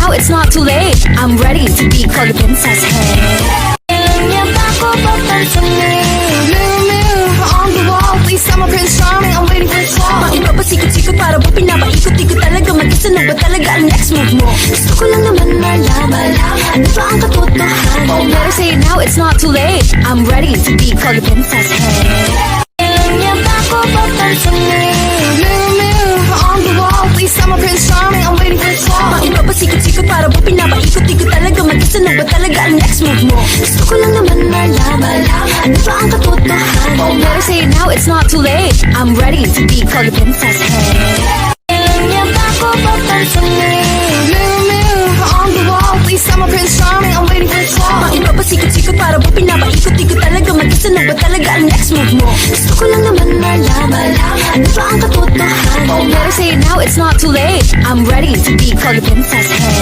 now it's not too late. I'm ready to be called a princess. Hey. On the wall, please, I'm a Prince Charming. I'm waiting for the call. Bakit ba pasikot-sikot para ba pinapaikot-ikot talaga? Mag-isa na ba talaga ang next move mo? Gusto ko lang naman malaman, ano ba ang katotohanan? Oh, better say it now, it's not too late. I'm ready to be called a princess. Hey. On the wall, please, I'm a Prince Charming. I'm waiting for the call. Bakit ba pasikot-sikot para ba pinapaikot-ikot talaga? Mag-isa na ba talaga ang next move mo? Gusto ko lang naman malaman, ano ba ang katotohanan? Oh, better say it now, it's not too late. I'm ready to be called a princess. Hey. On the wall, please, I'm a Prince Charming. I'm waiting for the call. Bakit ba pasikot-sikot para ba pinapaikot-ikot talaga? Mag-isa na ba talaga ang next move mo? Gusto ko lang naman malaman, ano ba ang katotohanan? Oh, better say it now, it's not too late. I'm ready to be called a princess. Hey.